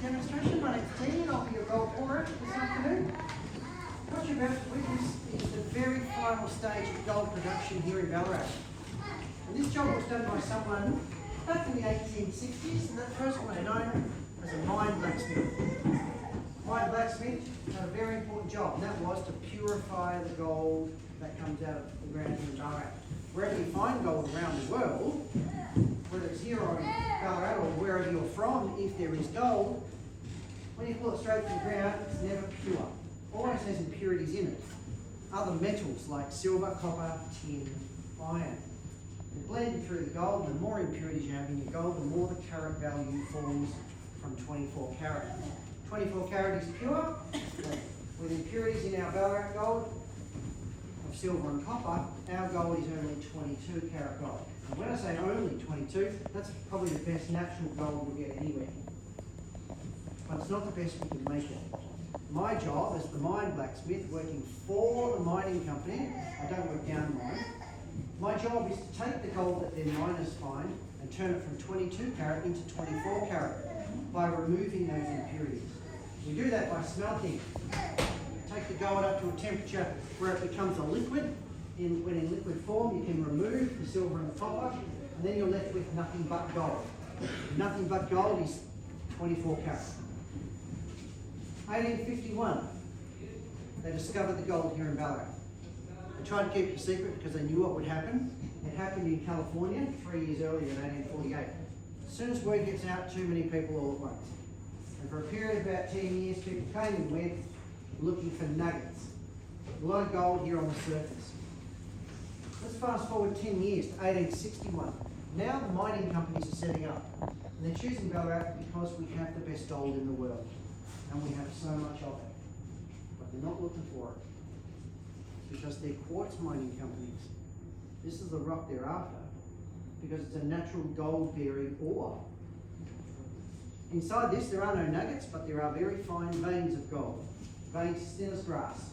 demonstration. My name's Tina and I'll be your gold pourer this afternoon. What you're about to witness is the very final stage of gold production here in Ballarat. And this job was done by someone back in the 1860s, and that person was known as a mine blacksmith. Mine blacksmith had a very important job, and that was to purify the gold that comes out of the ground here in Ballarat. Wherever you find gold around the world, whether it's here or in Ballarat or wherever you're from, if there is gold, when you pull it straight from the ground, it's never pure. Always has impurities in it. Other metals like silver, copper, tin, iron. And blending through the gold, the more impurities you have in your gold, the more the carat value falls from 24 carat. 24 carat is pure, with impurities in our Ballarat gold of silver and copper, our gold is only 22 carat gold. And when I say only 22, that's probably the best natural gold we'll get anywhere. But it's not the best we can make it. My job as the mine blacksmith working for the mining company, I don't work down the mine, my job is to take the gold that their miners find and turn it from 22 carat into 24 carat by removing those impurities. We do that by smelting. Take the gold up to a temperature where it becomes a liquid. When in liquid form, you can remove the silver and the copper, and then you're left with nothing but gold. Nothing but gold is 24 carat. 1851, they discovered the gold here in Ballarat. They tried to keep it a secret because they knew what would happen. It happened in California 3 years earlier in 1848. As soon as word gets out, too many people all at once. And for a period of about 10 years, people came and went looking for nuggets. A lot of gold here on the surface. Let's fast forward 10 years to 1861. Now the mining companies are setting up. And they're choosing Ballarat because we have the best gold in the world. And we have so much of it. But they're not looking for it. It's because they're quartz mining companies. This is the rock they're after. Because it's a natural gold-bearing ore. Inside this, there are no nuggets, but there are very fine veins of gold. Veins as thin as grass.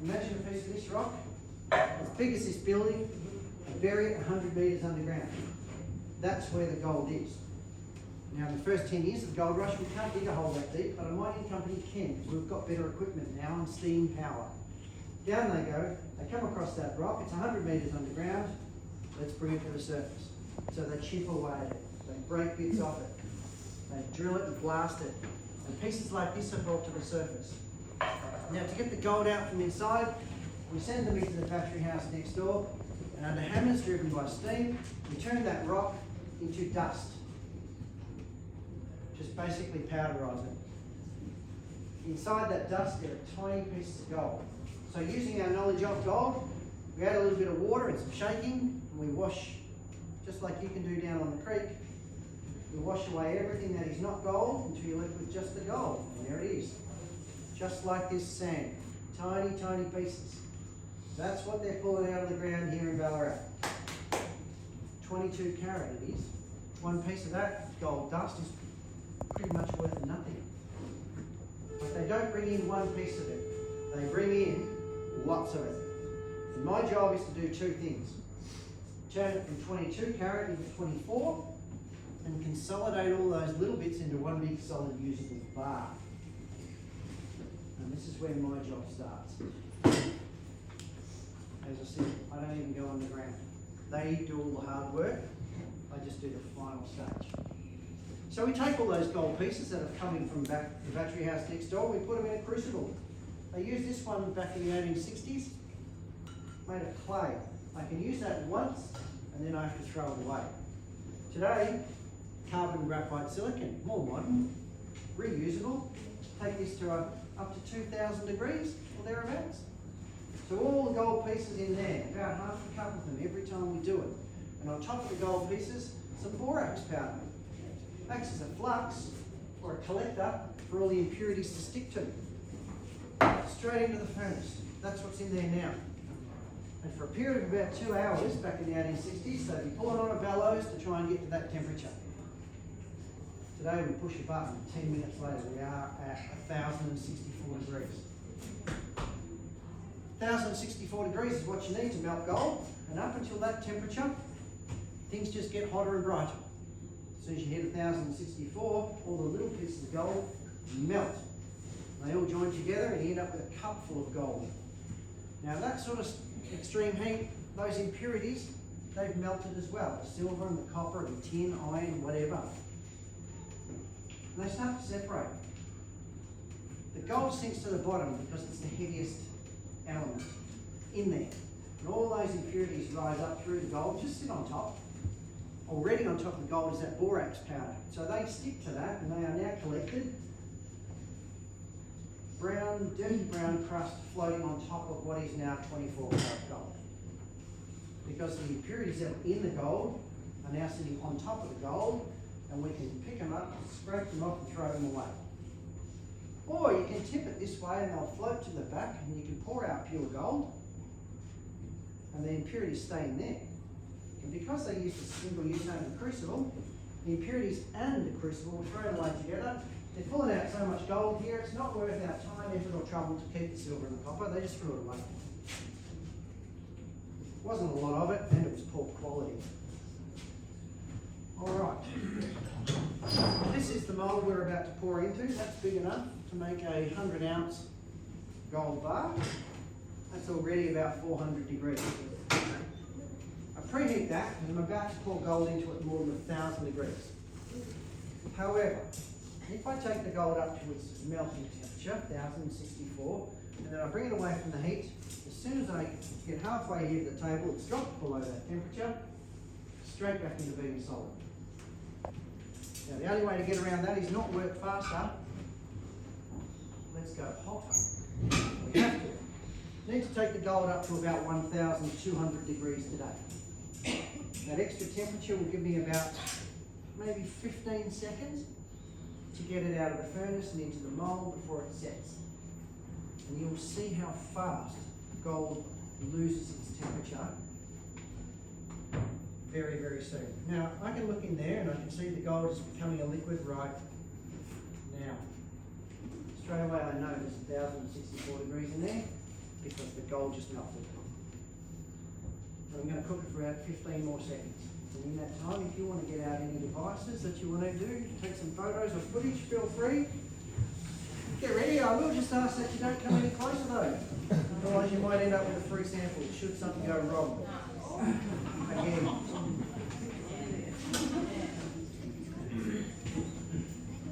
Imagine a piece of this rock, as big as this building, and bury it 100 metres underground. That's where the gold is. Now, in the first 10 years of the gold rush, we can't dig a hole that deep, but a mining company can, because we've got better equipment now and steam power. Down they go, they come across that rock, it's 100 metres underground, let's bring it to the surface. So they chip away at it, they break bits off it, they drill it and blast it, and pieces like this are brought to the surface. Now, to get the gold out from inside, we send them into the factory house next door, and under hammers driven by steam, we turn that rock into dust. Just basically powderise it. Inside that dust, there are tiny pieces of gold. So using our knowledge of gold, we add a little bit of water and some shaking, and we wash, just like you can do down on the creek, we wash away everything that is not gold until you're left with just the gold. And there it is. Just like this sand. Tiny, tiny pieces. That's what they're pulling out of the ground here in Ballarat. 22 carat it is. One piece of that gold dust is pretty much worth nothing. But they don't bring in one piece of it. They bring in lots of it. And my job is to do two things. Turn it from 22 carat into 24 and consolidate all those little bits into one big solid usable bar. And this is where my job starts. As I said, I don't even go underground. They do all the hard work. I just do the final stage. So we take all those gold pieces that have come in from the battery house next door, we put them in a crucible. They used this one back in the 1860s, made of clay. I can use that once and then I have to throw it away. Today, carbon graphite silicon, more modern, reusable. Take this to up to 2,000 degrees or thereabouts. So all the gold pieces in there, about half a cup of them every time we do it. And on top of the gold pieces, some borax powder. Acts as a flux or a collector for all the impurities to stick to. Straight into the furnace. That's what's in there now. And for a period of about 2 hours back in the 1860s, they'd be pulling on a bellows to try and get to that temperature. Today we push a button, 10 minutes later we are at 1,064 degrees. 1,064 degrees is what you need to melt gold, and up until that temperature, things just get hotter and brighter. As soon as you hit 1064, all the little pieces of gold melt. They all join together and you end up with a cup full of gold. Now that sort of extreme heat, those impurities, they've melted as well. The silver and the copper and the tin, iron, whatever. And they start to separate. The gold sinks to the bottom because it's the heaviest element in there. And all those impurities rise up through the gold, just sit on top. Already on top of the gold is that borax powder. So they stick to that and they are now collected. Brown, dirty brown crust floating on top of what is now 24 karat gold. Because the impurities that are in the gold are now sitting on top of the gold, and we can pick them up, scrape them off and throw them away. Or you can tip it this way and they'll float to the back and you can pour out pure gold and the impurities stay in there. And because they use a single use only crucible, the impurities and the crucible will throw away together. They're pulling out so much gold here, it's not worth our time, effort or trouble to keep the silver and the copper, they just threw it away. Wasn't a lot of it and it was poor quality. Alright, this is the mould we're about to pour into. That's big enough to make a 100 ounce gold bar. That's already about 400 degrees. I preheat that and I'm about to pour gold into it more than 1,000 degrees. However, if I take the gold up to its melting temperature, 1064, and then I bring it away from the heat, as soon as I get halfway here to the table, it's dropped below that temperature, straight back into being solid. Now the only way to get around that is not work faster. Let's go hotter. We have to. Need to take the gold up to about 1,200 degrees today. That extra temperature will give me about maybe 15 seconds to get it out of the furnace and into the mould before it sets. And you'll see how fast gold loses its temperature very, very soon. Now, I can look in there and I can see the gold is becoming a liquid right now. Straight away I know there's 1,064 degrees in there because the gold just melted. I'm going to cook it for about 15 more seconds. And in that time, if you want to get out any devices that you want to do, take some photos or footage, feel free. Get ready, I will just ask that you don't come any closer though. Otherwise you might end up with a free sample should something go wrong. Again.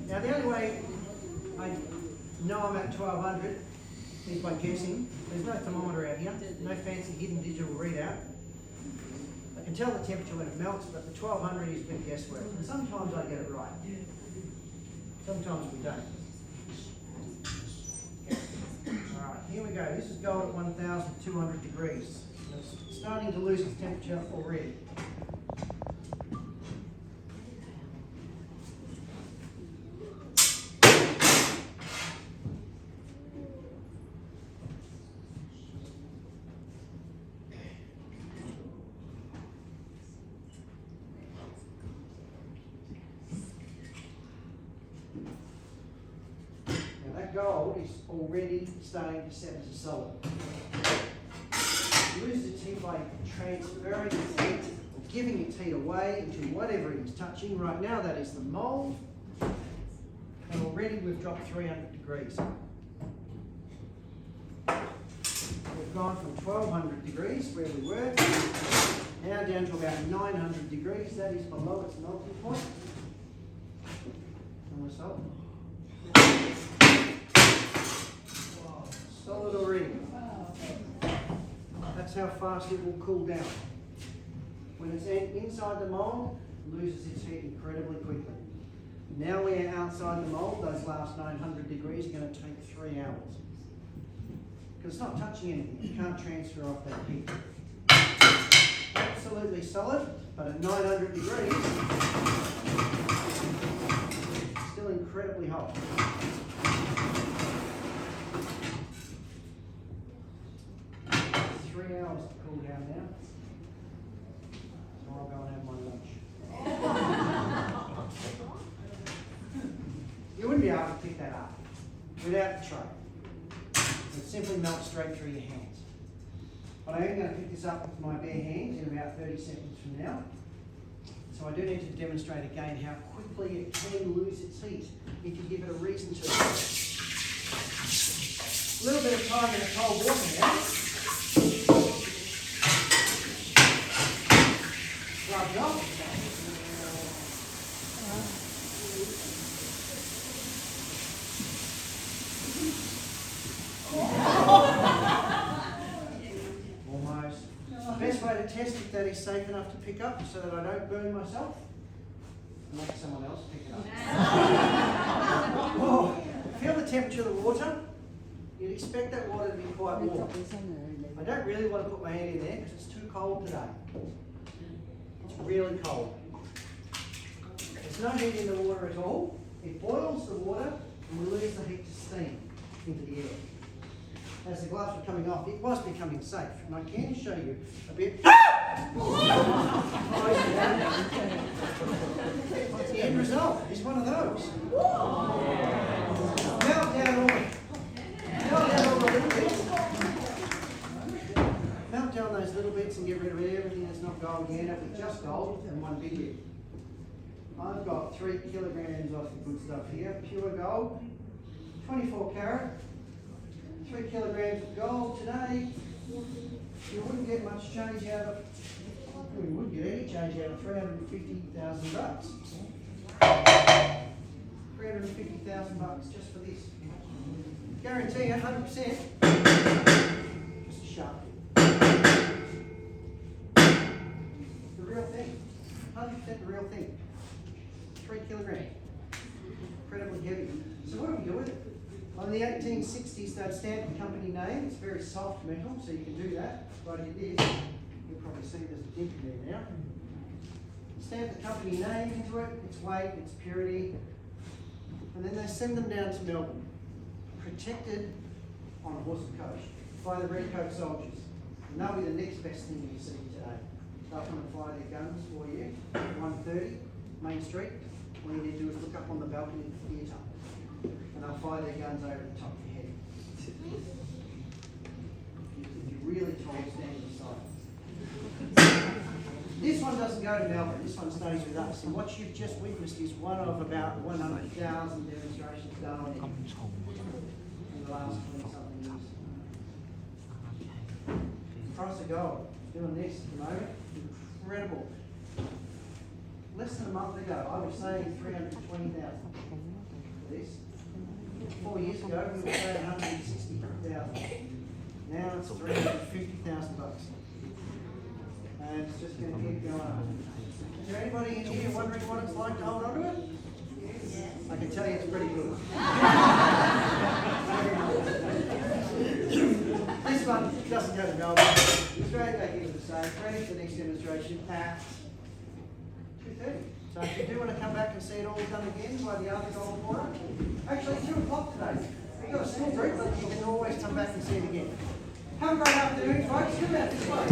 Now the only way I know I'm at 1200 is by guessing. There's no thermometer out here, no fancy hidden digital readout. I can tell the temperature when it melts, but the 1200 is a bit of guesswork. And sometimes I get it right. Sometimes we don't. Alright, here we go. This is gold at 1,200 degrees. It's starting to lose its temperature already. Gold is already starting to set as a solid. Lose its heat by transferring its heat or giving its heat away into whatever it is touching. Right now that is the mould, and already we've dropped 300 degrees. We've gone from 1,200 degrees where we were, now down to about 900 degrees. That is below its melting point. And we're solid. Solid already. That's how fast it will cool down. When it's inside the mould, it loses its heat incredibly quickly. Now we're outside the mould, those last 900 degrees are going to take 3 hours. Because it's not touching anything, you can't transfer off that heat. Absolutely solid, but at 900 degrees, still incredibly hot. 3 hours to cool down now. So I'll go and have my lunch. You wouldn't be able to pick that up without the tray. It would simply melt straight through your hands. But I am going to pick this up with my bare hands in about 30 seconds from now. So I do need to demonstrate again how quickly it can lose its heat if you give it a reason to. A little bit of time in the cold water now. Rub it off. Almost. The best way to test if that is safe enough to pick up so that I don't burn myself. And make someone else pick it up. Oh, feel the temperature of the water. You'd expect that water to be quite warm. I don't really want to put my hand in there because it's too cold today. It's really cold. There's no heat in the water at all. It boils the water and we lose the heat to steam into the air. As the gloves were coming off, it was becoming safe. And I can show you a bit. What's the end result? It's one of those. Melt down all the little bits. Melt down those little bits and get rid of everything that's not gold again. It'll be just gold and one big bit. I've got 3 kilograms of the good stuff here. Pure gold, 24 carat. 3 kilograms of gold today. You wouldn't get much change out of, well, you wouldn't get any change out of 350,000 bucks. 350,000 bucks just for this. Guarantee you 100%. Just a sharp. The real thing. 100% the real thing. 3 kilograms. Incredibly heavy. So what do we do with it? Well, in the 1860s, they'd stamp the company name. It's very soft metal, so you can do that. Right here, this. You'll probably see there's a dent in there now. Stamp the company name into it, its weight, its purity, and then they send them down to Melbourne, protected on a horse and coach by the Redcoat soldiers. And they'll be the next best thing you see today. They'll come and fly their guns for you at 1:30 Main Street. All you need to do is look up on the balcony of the theatre. And they'll fire their guns over the top of your head. If you're really tall, stand beside. This one doesn't go to Melbourne, this one stays with us. And what you've just witnessed is one of about 100,000 demonstrations done on it in the last 20-something years. The price of gold, doing this at the moment, incredible. Less than a month ago, I was saying 320,000 for this. 4 years ago, we were saying 160,000. Now it's 350,000 bucks. And it's just going to keep going up. Is there anybody in here wondering what it's like to hold on to it? I can tell you it's pretty good. This one doesn't go to Melbourne. Straight back into the safe, ready for the next demonstration at 2:30. So if you do want to come back and see it all done again by the other gold water, actually 2 o'clock today. You've got a small group, but you can always come back and see it again. Have a great afternoon, folks. Come out this way.